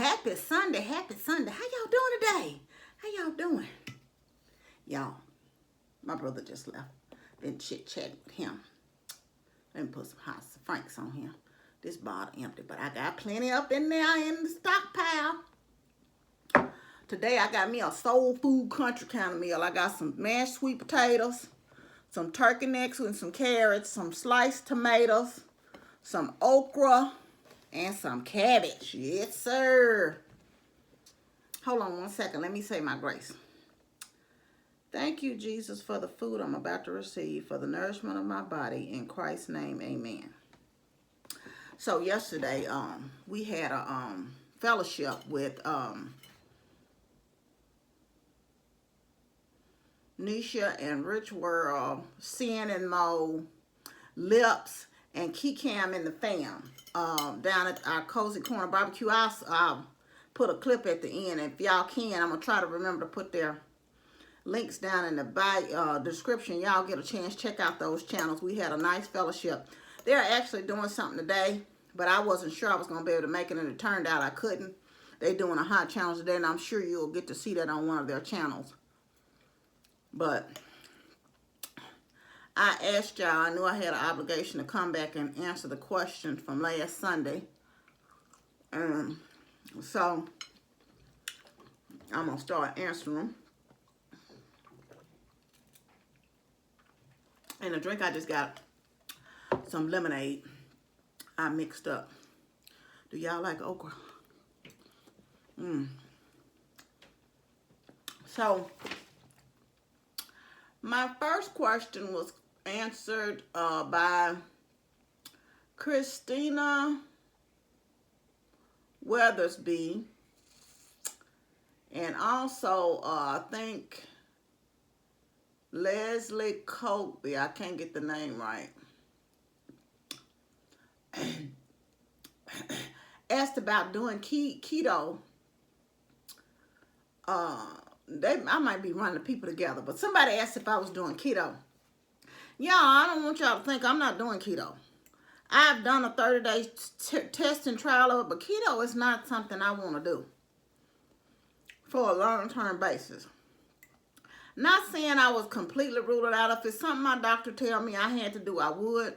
Happy Sunday. Happy Sunday. How y'all doing today? How y'all doing? Y'all, my brother just left. Been chit-chatting with him. Let me put some hot franks on here. This bottle empty, but I got plenty up in there in the stockpile. Today I got me a soul food country kind of meal. I got some mashed sweet potatoes, some turkey necks with some carrots, some sliced tomatoes, some okra, and some cabbage. Yes, sir. Hold on 1 second. Let me say my grace. Thank you, Jesus, for the food I'm about to receive, for the nourishment of my body. In Christ's name, amen. So yesterday, we had a fellowship with Nishia Richworld, CYNT and Mo, Llips, and Keycam and the fam down at our Cozy Corner Barbecue. I'll put a clip at the end. If y'all can, I'm going to try to remember to put their links down in the description. Y'all get a chance, check out those channels. We had a nice fellowship. They're actually doing something today, but I wasn't sure I was going to be able to make it, and it turned out I couldn't. They're doing a hot challenge today, and I'm sure you'll get to see that on one of their channels. But I asked y'all, I knew I had an obligation to come back and answer the question from last Sunday. So I'm going to start answering them. And the drink, I just got some lemonade I mixed up. Do y'all like okra? So my first question was answered by Christina Weathersby, and also I think Leslie Colby. I can't get the name right. Asked about doing keto. I might be running the people together, but somebody asked if I was doing keto. Y'all, I don't want y'all to think I'm not doing keto. I've done a 30-day test and trial of it, but keto is not something I want to do for a long-term basis. Not saying I was completely ruled out. If it's something my doctor tell me I had to do, I would.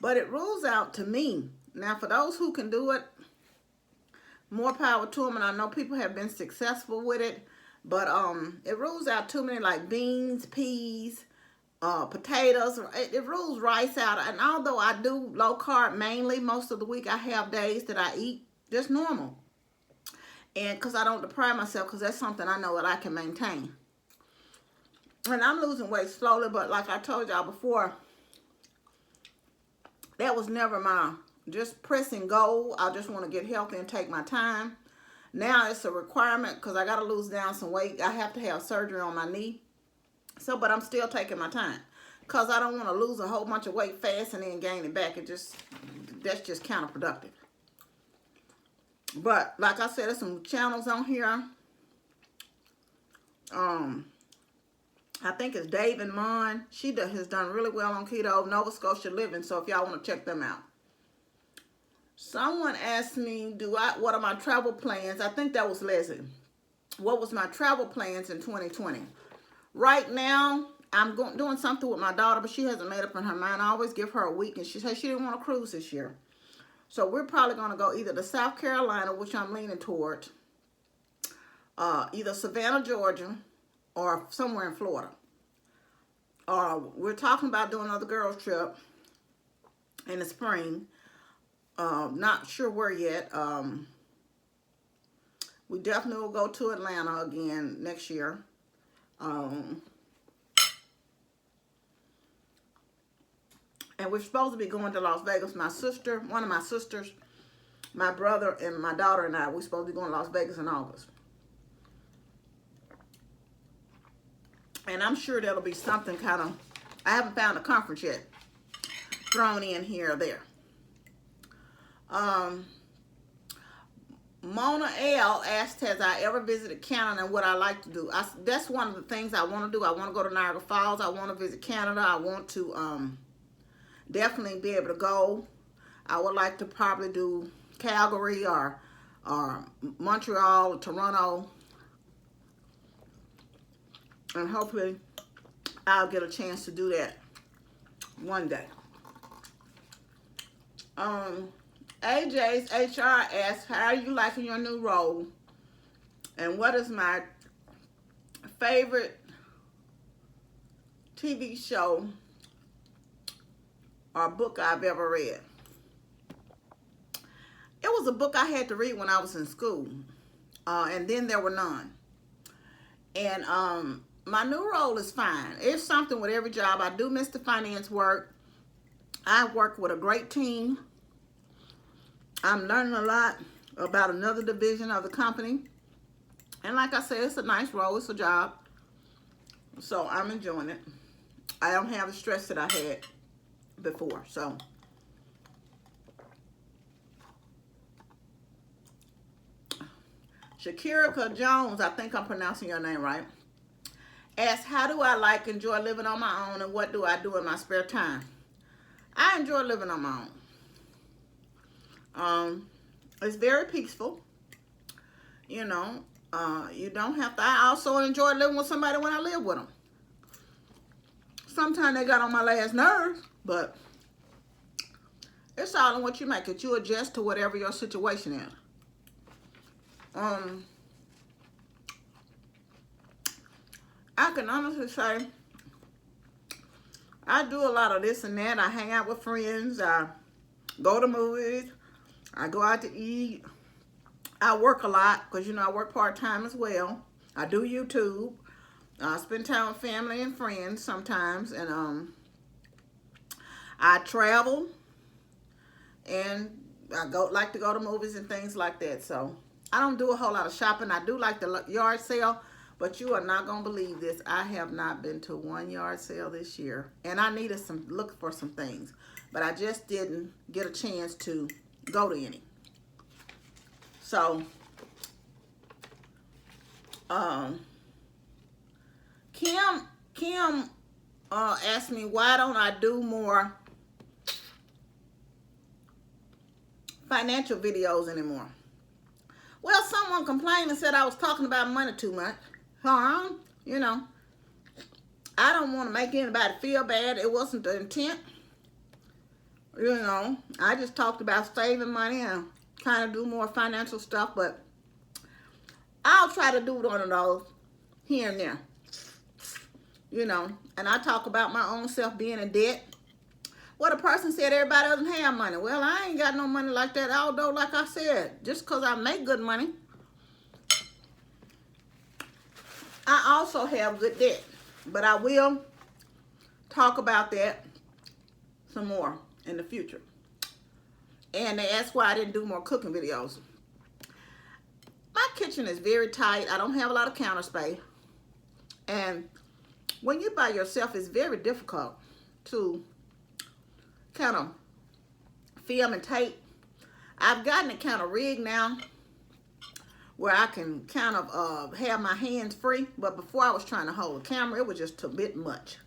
But it rules out to me. Now, for those who can do it, more power to them. And I know people have been successful with it. But it rules out too many, like beans, peas, potatoes. It rules rice out. And although I do low carb mainly most of the week, I have days that I eat just normal. And because I don't deprive myself, because that's something I know that I can maintain. And I'm losing weight slowly, but like I told y'all before, that was never my just pressing goal. I just want to get healthy and take my time. Now it's a requirement because I got to lose down some weight. I have to have surgery on my knee. So, but I'm still taking my time because I don't want to lose a whole bunch of weight fast and then gain it back. That's just counterproductive. But like I said, there's some channels on here. I think it's Dave and Mon. She has done really well on keto. Nova Scotia Living. So if y'all want to check them out. Someone asked me, what are my travel plans? I think that was Leslie. What was my travel plans in 2020? Right now, I'm doing something with my daughter, but she hasn't made up in her mind. I always give her a week, and she said she didn't want to cruise this year. So we're probably going to go either to South Carolina, which I'm leaning toward, either Savannah, Georgia, or somewhere in Florida. We're talking about doing another girls trip in the spring. Not sure where yet. We definitely will go to Atlanta again next year. And we're supposed to be going to Las Vegas. One of my sisters, my brother, and my daughter and I, we're supposed to be going to Las Vegas in August. And I'm sure that'll be something kind of, I haven't found a conference yet, thrown in here or there. Mona L asked, has I ever visited Canada and what I like to do? That's one of the things I want to do. I want to go to Niagara Falls. I want to visit Canada. I want to definitely be able to go. I would like to probably do Calgary or or Montreal, or Toronto. And hopefully I'll get a chance to do that one day. AJ's HR asks, how are you liking your new role? And what is my favorite TV show or book I've ever read? It was a book I had to read when I was in school. And then there were none. And my new role is fine. It's something with every job. I do miss the finance work. I work with a great team. I'm learning a lot about another division of the company. And like I said, it's a nice role. It's a job. So I'm enjoying it. I don't have the stress that I had before. So Shakira Jones, I think I'm pronouncing your name right, asks, how do I enjoy living on my own, and what do I do in my spare time? I enjoy living on my own. It's very peaceful. You know, you don't have to. I also enjoy living with somebody when I live with them. Sometimes they got on my last nerves, but it's all in what you make it. You adjust to whatever your situation is. I can honestly say I do a lot of this and that. I hang out with friends. I go to movies. I go out to eat. I work a lot because, you know, I work part-time as well. I do YouTube. I spend time with family and friends sometimes. And I travel. And I like to go to movies and things like that. So I don't do a whole lot of shopping. I do like the yard sale. But you are not going to believe this. I have not been to one yard sale this year. And I needed look for some things. But I just didn't get a chance to go to any. So, Kim asked me, why don't I do more financial videos anymore? Well, someone complained and said I was talking about money too much. You know, I don't want to make anybody feel bad. It wasn't the intent. You know, I just talked about saving money and trying to do more financial stuff, but I'll try to do one of those here and there. You know, and I talk about my own self being in debt. Well, the person said everybody doesn't have money. Well, I ain't got no money like that, although, like I said, just because I make good money, I also have good debt. But I will talk about that some more in the future. And they asked why I didn't do more cooking videos. My kitchen is very tight. I don't have a lot of counter space. And when you're by yourself, it's very difficult to kind of film and tape. I've gotten it kind of rigged now where I can kind of have my hands free. But before I was trying to hold the camera, it was just a bit much.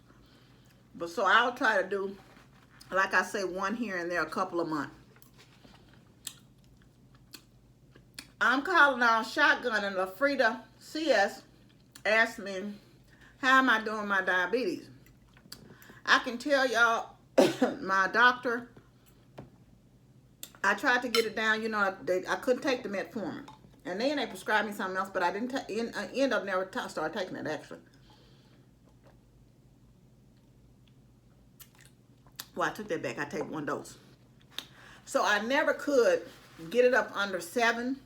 But so I'll try to do, like I say, one here and there a couple of months. I'm calling on Shotgun, and LaFrida CS asked me, how am I doing my diabetes? I can tell y'all, my doctor, I tried to get it down. You know, I couldn't take the metformin. And then they prescribed me something else, but I didn't end up never start taking it, actually. Well, I took that back. I take one dose. So I never could get it up under 7.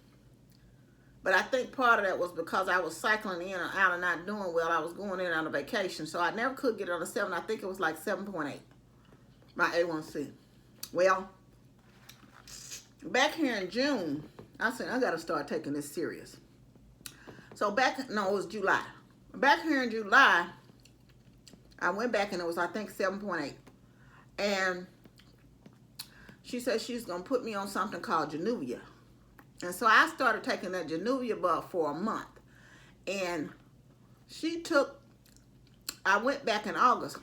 But I think part of that was because I was cycling in and out and not doing well. I was going in on a vacation. So I never could get it under 7. I think it was like 7.8. My A1C. Well, back here in June, I said, I got to start taking this serious. So it was July. Back here in July, I went back and it was, I think, 7.8. And she said she's going to put me on something called Januvia. And so I started taking that Januvia bug for a month. And I went back in August.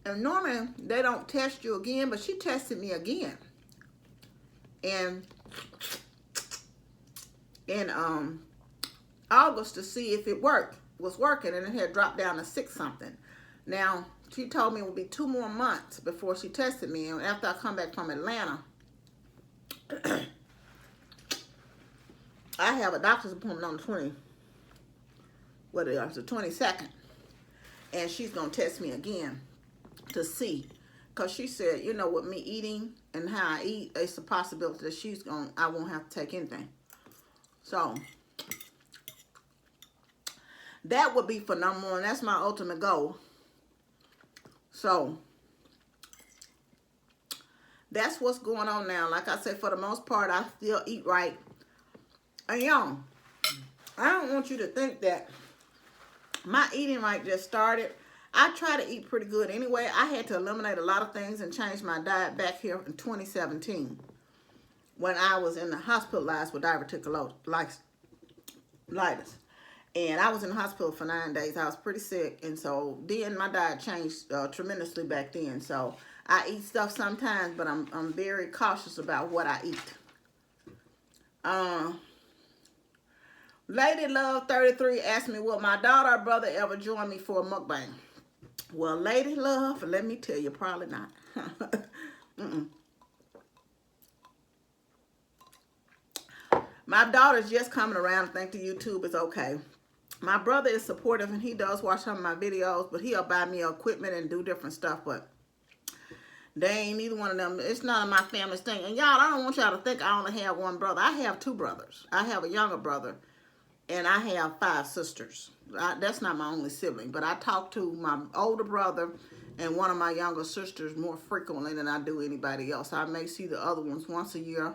And normally they don't test you again, but she tested me again. And in August to see if it was working, and it had dropped down to 6 something. Now, she told me it would be 2 more months before she tested me, and after I come back from Atlanta, I have a doctor's appointment on the the 22nd, and she's gonna test me again to see, because she said, you know, with me eating and how I eat, it's a possibility that I won't have to take anything. So that would be for number 1. That's my ultimate goal. So that's what's going on now. Like I said, for the most part, I still eat right. And y'all, I don't want you to think that my eating right just started. I try to eat pretty good anyway. I had to eliminate a lot of things and change my diet back here in 2017 when I was in the hospitalized with diverticulitis. And I was in the hospital for 9 days. I was pretty sick. And so then my diet changed tremendously back then. So I eat stuff sometimes, but I'm very cautious about what I eat. Lady Love 33 asked me, will my daughter or brother ever join me for a mukbang? Well, Lady Love, let me tell you, probably not. My daughter's just coming around and think the YouTube is okay. My brother is supportive, and he does watch some of my videos, but he'll buy me equipment and do different stuff, but they ain't neither one of them. It's none of my family's thing. And y'all, I don't want y'all to think I only have one brother. I have 2 brothers. I have a younger brother, and I have 5 sisters. That's not my only sibling, but I talk to my older brother and one of my younger sisters more frequently than I do anybody else. I may see the other ones once a year,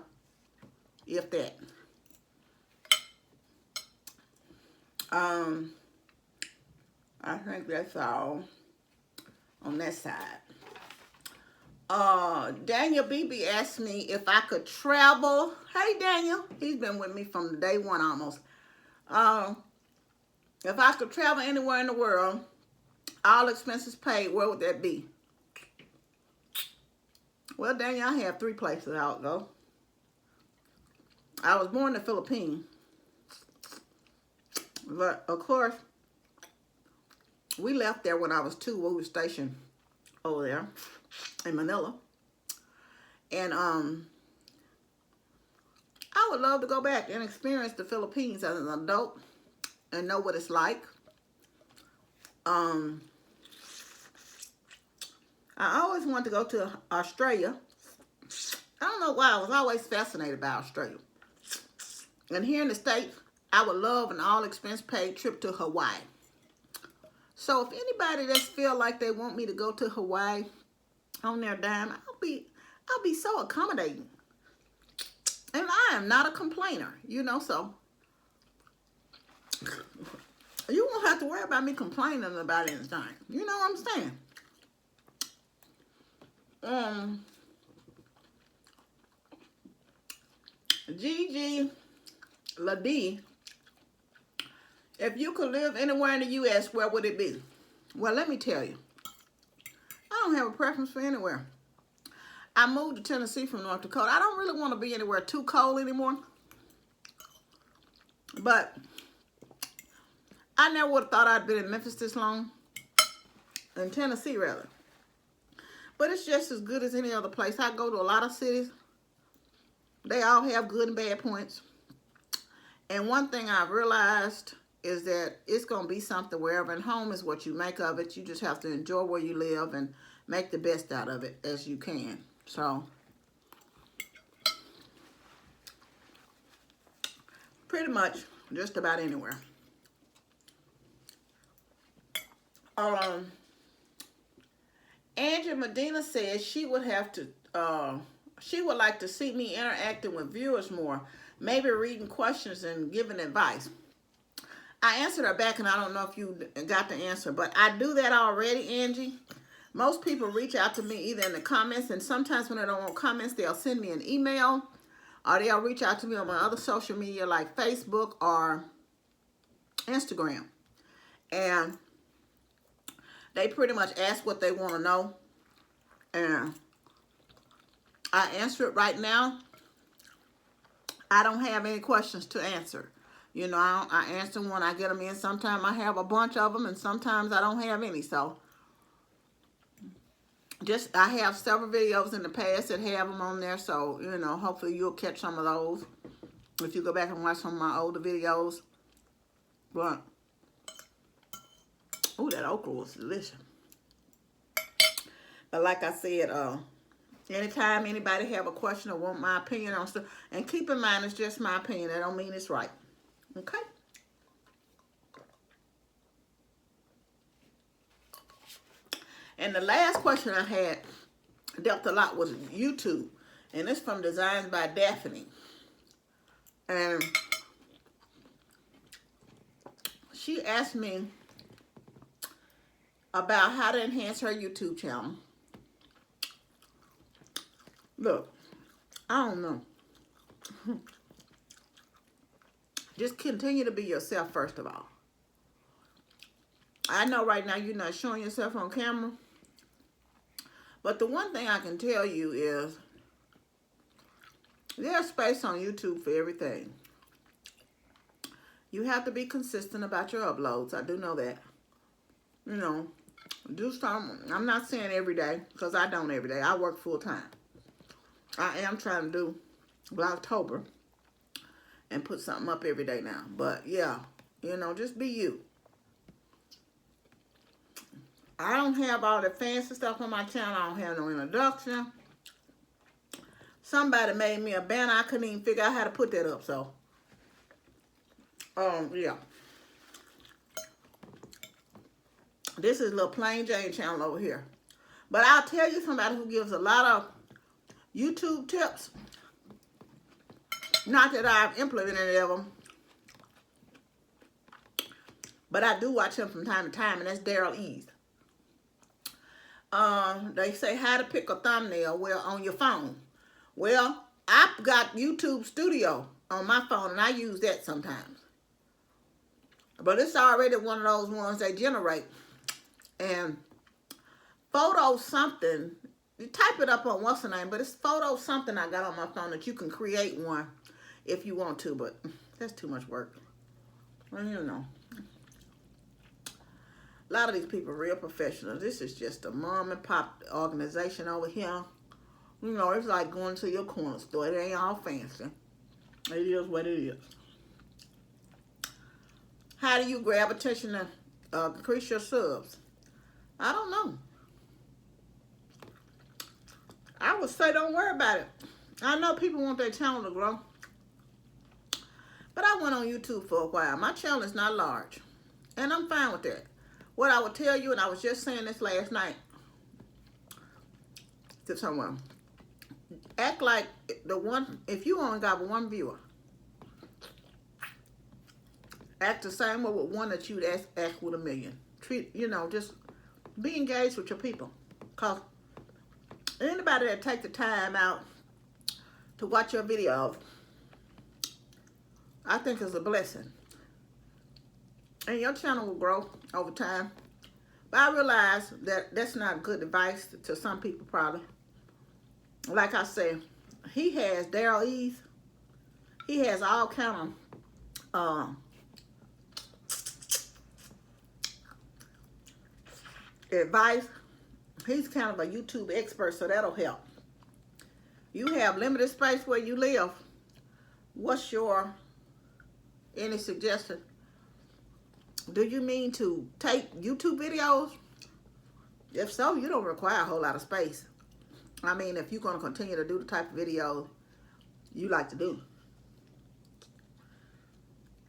if that. I think that's all on that side. Daniel BB asked me if I could travel. Hey, Daniel. He's been with me from day 1 almost. If I could travel anywhere in the world, all expenses paid, where would that be? Well, Daniel, I have 3 places I'll go. I was born in the Philippines. But, of course, we left there when I was 2. We were stationed over there in Manila. And I would love to go back and experience the Philippines as an adult and know what it's like. I always wanted to go to Australia. I don't know why. I was always fascinated by Australia. And here in the States, I would love an all-expense paid trip to Hawaii. So if anybody just feel like they want me to go to Hawaii on their dime, I'll be so accommodating. And I am not a complainer, you know, so you won't have to worry about me complaining about anything. You know what I'm saying? Gigi Ladie, if you could live anywhere in the U.S., where would it be? Well, let me tell you. I don't have a preference for anywhere. I moved to Tennessee from North Dakota. I don't really want to be anywhere too cold anymore. But I never would have thought I'd been in Memphis this long. In Tennessee, rather. But it's just as good as any other place. I go to a lot of cities. They all have good and bad points. And one thing I've realized is that it's going to be something wherever, and home is what you make of it. You just have to enjoy where you live and make the best out of it as you can. So, pretty much just about anywhere. Angie Medina says she would like to see me interacting with viewers more, maybe reading questions and giving advice. I answered her back, and I don't know if you got the answer, but I do that already, Angie. Most people reach out to me either in the comments, and sometimes when they don't want comments, they'll send me an email, or they'll reach out to me on my other social media like Facebook or Instagram. And they pretty much ask what they want to know, and I answer it right now. I don't have any questions to answer. You know, I answer them when I get them in. Sometimes I have a bunch of them, and sometimes I don't have any. So, I have several videos in the past that have them on there. So, you know, hopefully you'll catch some of those if you go back and watch some of my older videos. But, oh, that okra was delicious. But like I said, anytime anybody have a question or want my opinion on stuff, and keep in mind it's just my opinion. That don't mean it's right. Okay? And the last question I had dealt a lot with YouTube. And it's from Designs by Daphne. And she asked me about how to enhance her YouTube channel. Look, I don't know. Just continue to be yourself, first of all. I know right now you're not showing yourself on camera. But the one thing I can tell you is there's space on YouTube for everything. You have to be consistent about your uploads. I do know that. You know, do some. I'm not saying every day, because I don't every day. I work full time. I am trying to do Vlogtober and put something up every day now. But yeah, you know, just be you. I don't have all the fancy stuff on my channel. I don't have no introduction. Somebody made me a banner. I couldn't even figure out how to put that up. So, yeah. This is a little plain Jane channel over here. But I'll tell you somebody who gives a lot of YouTube tips. Not that I've implemented any of them. But I do watch him from time to time, and that's Daryl East. They say how to pick a thumbnail on your phone. Well, I've got YouTube Studio on my phone, and I use that sometimes. But it's already one of those ones they generate. And photo something, you type it up on what's the name, but it's photo something I got on my phone that you can create one if you want to, but that's too much work. Well, you know. A lot of these people are real professionals. This is just a mom and pop organization over here. You know, it's like going to your corner store. It ain't all fancy. It is what it is. How do you grab attention to increase your subs? I don't know. I would say don't worry about it. I know people want their channel to grow. But I went on YouTube for a while. My channel is not large. And I'm fine with that. What I would tell you, and I was just saying this last night to someone, act like if you only got one viewer, act the same way with one that you'd act with 1 million. You know, just be engaged with your people. Because anybody that take the time out to watch your videos, I think is a blessing. And your channel will grow over time. But I realize that that's not good advice to some people probably. Like I said, he has Daryl East. He has all kind of advice. He's kind of a YouTube expert, so that'll help. You have limited space where you live. What's any suggestion? Do you mean to take YouTube videos? If so, you don't require a whole lot of space. I mean, if you're going to continue to do the type of videos you like to do.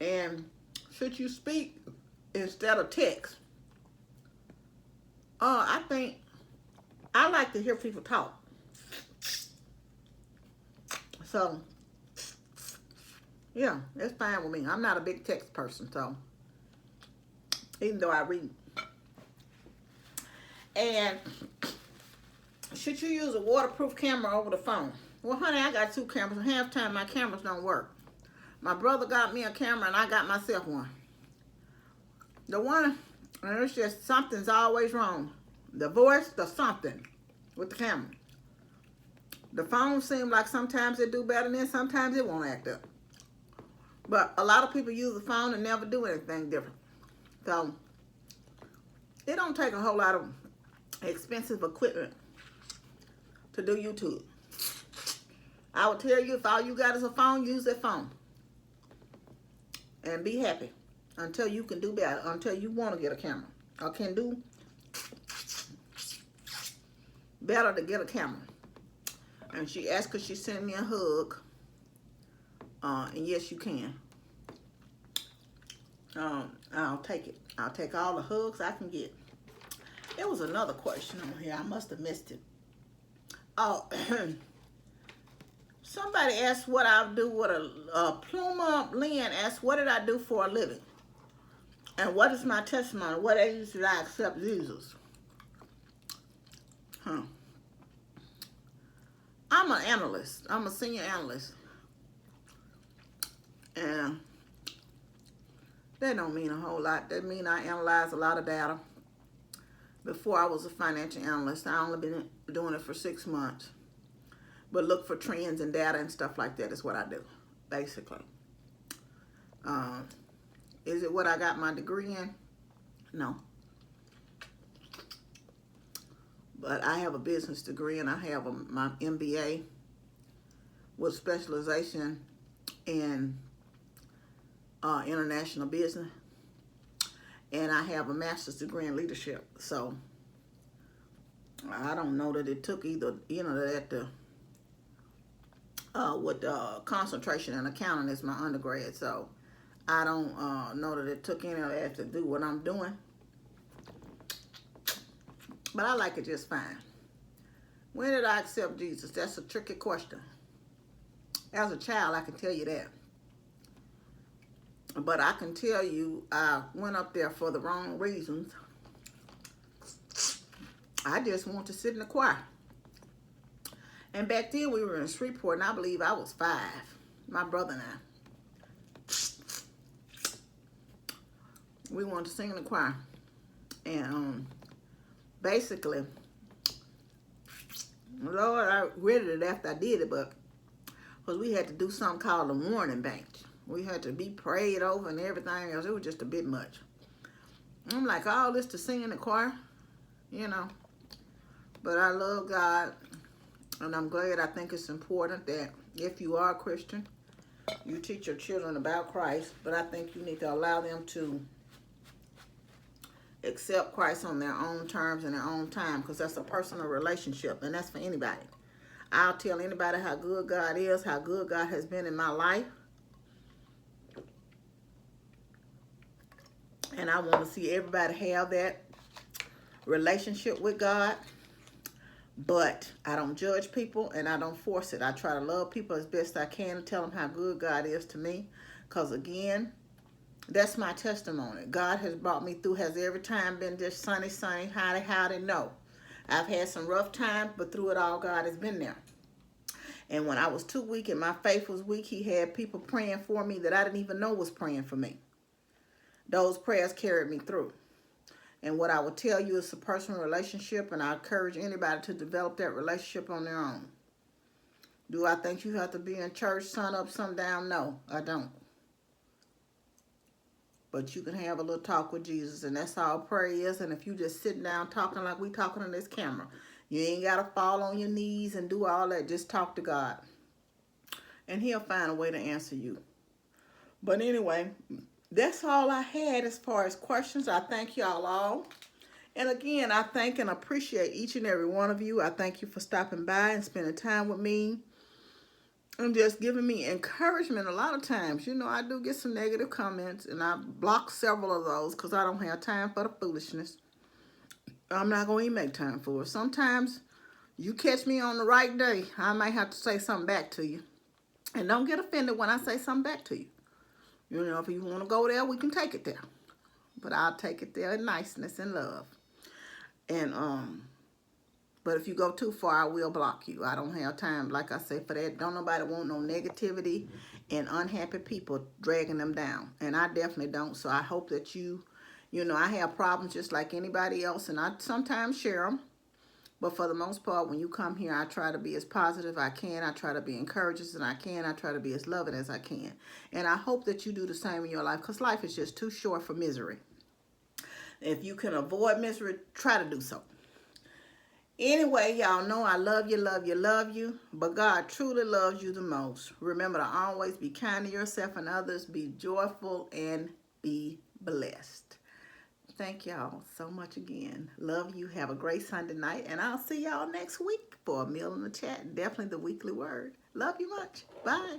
And should you speak instead of text? I think I like to hear people talk. So, yeah, that's fine with me. I'm not a big text person, so even though I read. And should you use a waterproof camera over the phone? Well, honey, I got 2 cameras, and half the time my cameras don't work. My brother got me a camera, and I got myself one. The one, and it's just something's always wrong. The voice, the something with the camera. The phone seems like sometimes it do better, and then sometimes it won't act up. But a lot of people use the phone and never do anything different. So it don't take a whole lot of expensive equipment to do YouTube. I would tell you, if all you got is a phone, use that phone. And be happy until you can do better, until you want to get a camera. Or can do better to get a camera. And she asked, could she send me a hug? And yes, you can. I'll take it. I'll take all the hugs I can get. There was another question on here. I must have missed it. Oh, somebody asked what I do with a Pluma Lynn asked, what did I do for a living? And what is my testimony? What age did I accept Jesus? I'm an analyst. I'm a senior analyst. And that don't mean a whole lot. That mean I analyze a lot of data. Before I was a financial analyst, I only been doing it for 6 months. But look for trends and data and stuff like that is what I do, basically. Is it what I got my degree in? No. But I have a business degree and I have my MBA with specialization in international business. And I have a master's degree in leadership. So I don't know that it took either, that with concentration in accounting is my undergrad. So I don't know that it took any of that to do what I'm doing. But I like it just fine. When did I accept Jesus? That's a tricky question. As a child, I can tell you that. But I can tell you I went up there for the wrong reasons. I just want to sit in the choir. And back then we were in Shreveport, and I believe I was 5. My brother and I. We wanted to sing in the choir. And basically, Lord, I regretted it after I did it, but because we had to do something called a warning bench. We had to be prayed over and everything else. It was just a bit much. I'm like, all this to sing in the choir, But I love God, and I'm glad. I think it's important that if you are a Christian, you teach your children about Christ. But I think you need to allow them to accept Christ on their own terms and their own time, because that's a personal relationship, and that's for anybody. I'll tell anybody how good God is, how good God has been in my life. And I want to see everybody have that relationship with God. But I don't judge people and I don't force it. I try to love people as best I can and tell them how good God is to me. Because again, that's my testimony. God has brought me through. Has every time been just sunny, howdy, no. I've had some rough times, but through it all, God has been there. And when I was too weak and my faith was weak, he had people praying for me that I didn't even know was praying for me. Those prayers carried me through. And what I would tell you is a personal relationship, and I encourage anybody to develop that relationship on their own. Do I think you have to be in church sun up, sun down? No, I don't. But you can have a little talk with Jesus, and that's all prayer is. And if you just sitting down talking like we talking on this camera, you ain't got to fall on your knees and do all that. Just talk to God. And he'll find a way to answer you. But anyway, that's all I had as far as questions. I thank y'all all. And again, I thank and appreciate each and every one of you. I thank you for stopping by and spending time with me. And just giving me encouragement a lot of times. I do get some negative comments, and I block several of those because I don't have time for the foolishness. I'm not going to even make time for it. Sometimes you catch me on the right day, I might have to say something back to you. And don't get offended when I say something back to you. If you want to go there, we can take it there. But I'll take it there in niceness and love. And, but if you go too far, I will block you. I don't have time, like I say, for that. Don't nobody want no negativity and unhappy people dragging them down. And I definitely don't. So I hope that I have problems just like anybody else. And I sometimes share them. But for the most part, when you come here, I try to be as positive as I can. I try to be encouraging as I can. I try to be as loving as I can. And I hope that you do the same in your life, because life is just too short for misery. If you can avoid misery, try to do so. Anyway, y'all know I love you, love you, love you. But God truly loves you the most. Remember to always be kind to yourself and others. Be joyful and be blessed. Thank y'all so much again. Love you. Have a great Sunday night. And I'll see y'all next week for a meal in the chat. Definitely the weekly word. Love you much. Bye.